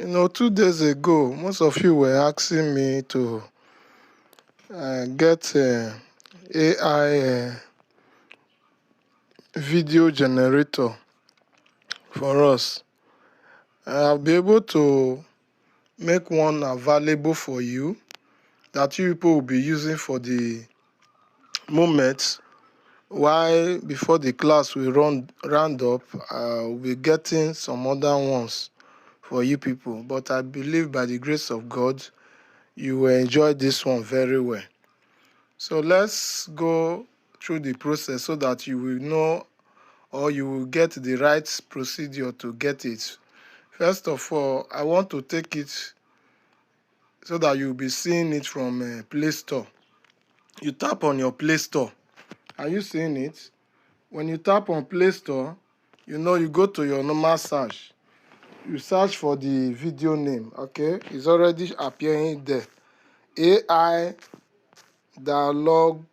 2 days ago, most of you were asking me to get AI video generator for us. I'll be able to make one available for you that you people will be using for the moment. While before the class will round up, we'll be getting some other ones for you people. But I believe by the grace of God, you will enjoy this one very well. So let's go through the process so that you will know, or you will get the right procedure to get it. First of all, I want to take it so that you'll be seeing it from Play Store. You tap on your Play Store. Are you seeing it? When you tap on Play Store, you go to your normal search. You search for the video name, okay? It's already appearing there. AI download.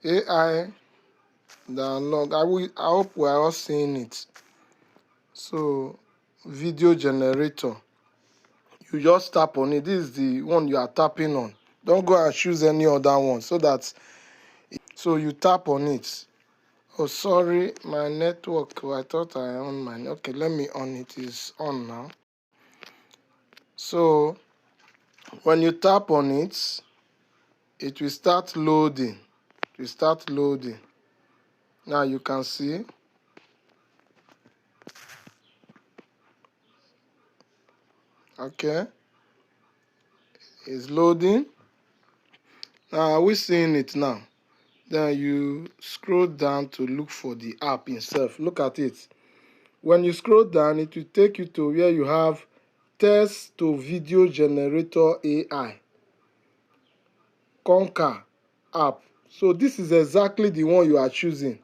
AI download. I hope we're all seeing it. So, video generator. You just tap on it. This is the one you are tapping on. Don't go and choose any other one so you tap on it. Oh, sorry, my network. I thought I on mine. Okay, let me on it. It's on now. So when you tap on it, it will start loading. It will start loading. Now you can see. Okay, it's loading. Now are we seeing it now? Then you scroll down to look for the app itself. Look at it. When you scroll down, it will take you to where you have text to video generator AI. Conquer app. So this is exactly the one you are choosing.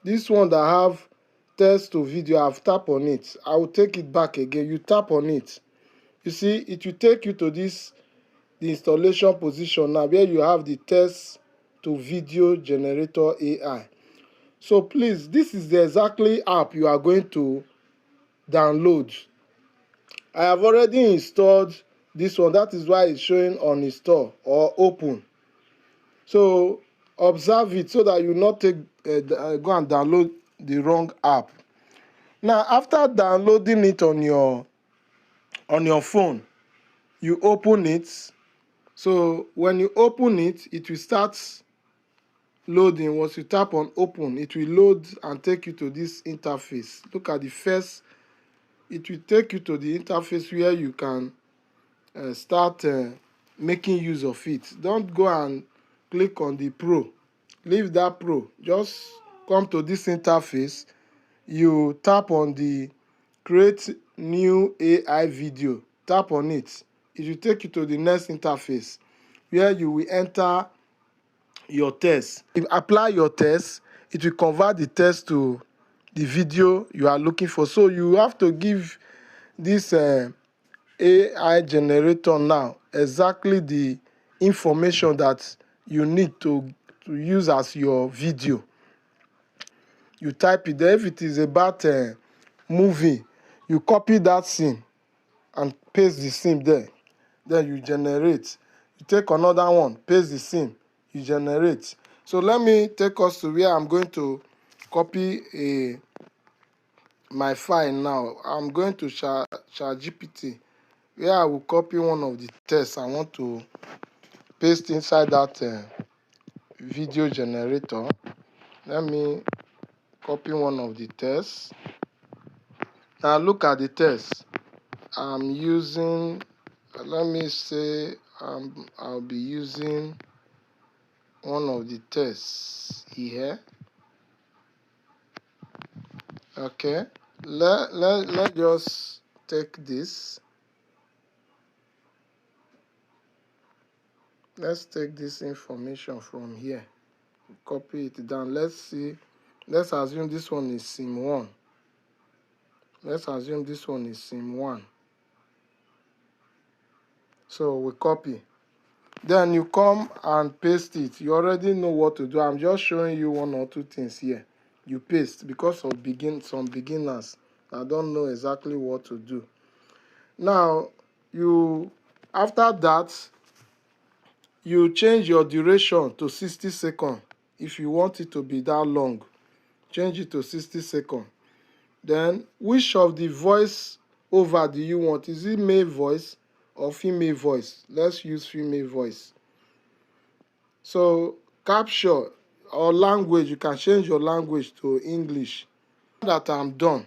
This one that have text to video, I've tapped on it. I will take it back again. You tap on it. You see, it will take you to the installation position now where you have the text to video generator AI. So please, this is the exactly app you are going to download. I have already installed this one. That is why it's showing on install or open. So observe it so that you not go and download the wrong app. Now, after downloading it on your phone, you open it. So when you open it, it will start loading. Once you tap on open, it will load and take you to this interface. Look at the first. It will take you to the interface where you can start making use of it. Don't go and click on the pro. Leave that pro. Just come to this interface. You tap on the create new AI video. Tap on it. It will take you to the next interface where you will enter your text. If you apply your text, it will convert the text to the video you are looking for. So you have to give this AI generator now exactly the information that you need to use as your video. You type it there. If it is about a movie, you copy that scene and paste the scene there. Then you generate. You take another one, paste the scene, you generate. So let me take us to where I'm going to copy my file now. I'm going to ChatGPT, where I will copy one of the tests I want to paste inside that video generator. Let me copy one of the tests. Now look at the test. I'm using, let me say, I'll be using one of the tests here. Okay, let just take this. Let's take this information from here, copy it down. Let's see. Let's assume this one is sim 1. Let's assume this one is sim 1. So we copy. Then you come and paste it. You already know what to do. I'm just showing you one or two things here. You paste because of some beginners. I don't know exactly what to do. Now, after that, you change your duration to 60 seconds. If you want it to be that long, change it to 60 seconds. Then, which of the voice over do you want? Is it male voice or female voice? Let's use female voice. So, capture or language, you can change your language to English. Now that I'm done,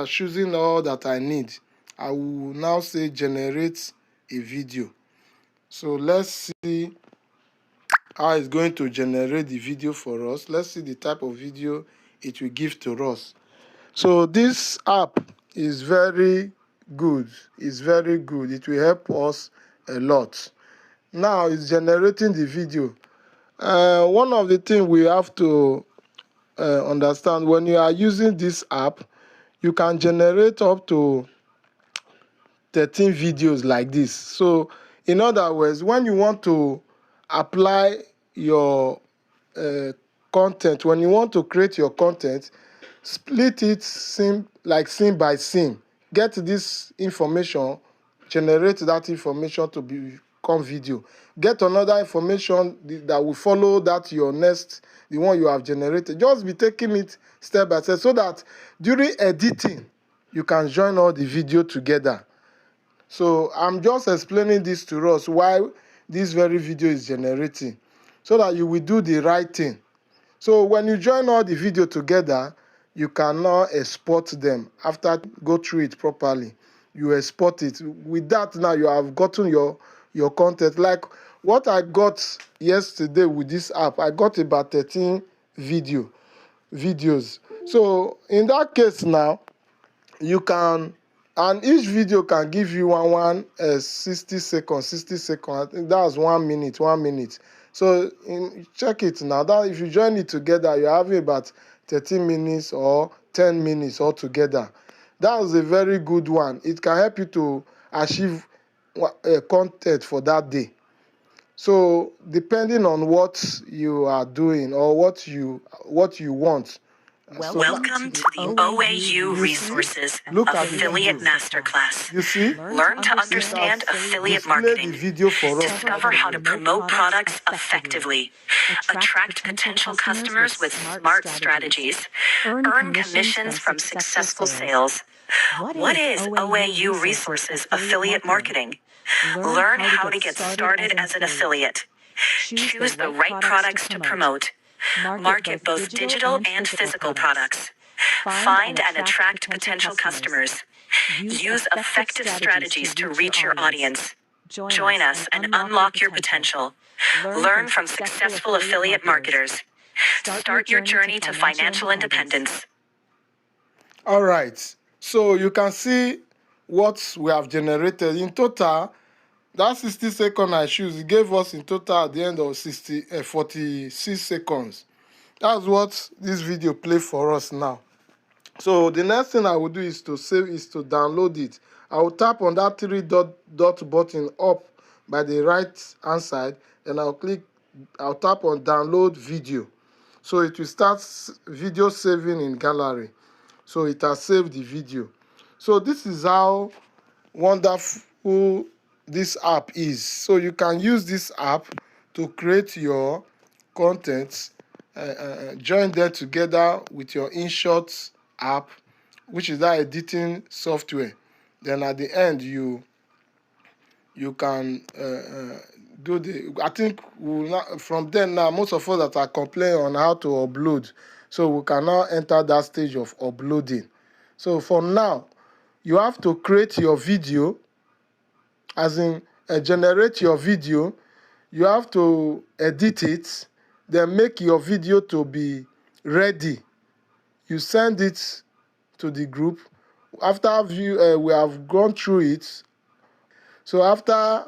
choosing all that I need, I will now say generate a video. So let's see how it's going to generate the video for us. Let's see the type of video it will give to us. So this app is very good. It's very good. It will help us a lot. Now it's generating the video. One of the things we have to understand, when you are using this app, you can generate up to 13 videos like this. So in other words, when you want to apply your content, when you want to create your content, split it scene by scene. Get this information, generate that information to become video. Get another information that will follow that the one you have generated. Just be taking it step by step so that during editing, you can join all the video together. So I'm just explaining this to us why this very video is generating, so that you will do the right thing. So when you join all the video together, you can now export them. After go through it properly, you export it. With that, now you have gotten your content. Like what I got yesterday with this app, I got about 13 videos. So in that case now, you can, and each video can give you 60 seconds. I think that's 1 minute. So check it now. That if you join it together, you're having about 13 minutes or 10 minutes altogether. That was a very good one. It can help you to achieve content for that day. So depending on what you are doing or what you want. Welcome to the OAU Resources Affiliate Masterclass. You see? Learn to understand affiliate marketing. Discover how to promote products effectively. Attract potential customers with smart strategies. Earn commissions from successful sales. What is OAU Resources Affiliate Marketing? Learn how to get started as an affiliate. Choose the right products to promote. Market both digital and physical products. Find and attract potential customers. Use effective strategies to reach your audience. Join us and unlock your potential. Learn from successful affiliate marketers. Start your journey to financial independence. All right. So you can see what we have generated. In total, that 60 seconds I choose, it gave us in total at the end of 46 seconds. That's what this video played for us now. So the next thing I will do is to download it. I will tap on that three dot button up by the right hand side, and I'll tap on download video. So it will start video saving in gallery. So it has saved the video. So this is how wonderful this app is. So you can use this app to create your content, join them together with your InShot app, which is that editing software. Then at the end, you can do the. I think from then now, most of us that are complaining on how to upload, so we can now enter that stage of uploading. So for now, you have to create your video, as in generate your video. You have to edit it, then make your video to be ready. You send it to the group. After we have gone through it, so after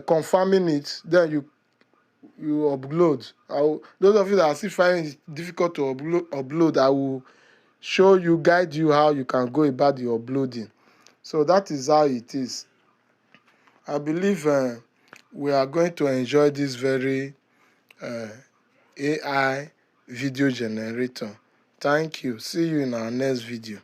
confirming it, then you upload. Those of you that are still finding it difficult to upload, I will guide you how you can go about the uploading. So that is how it is. I believe we are going to enjoy this very AI video generator. Thank you. See you in our next video.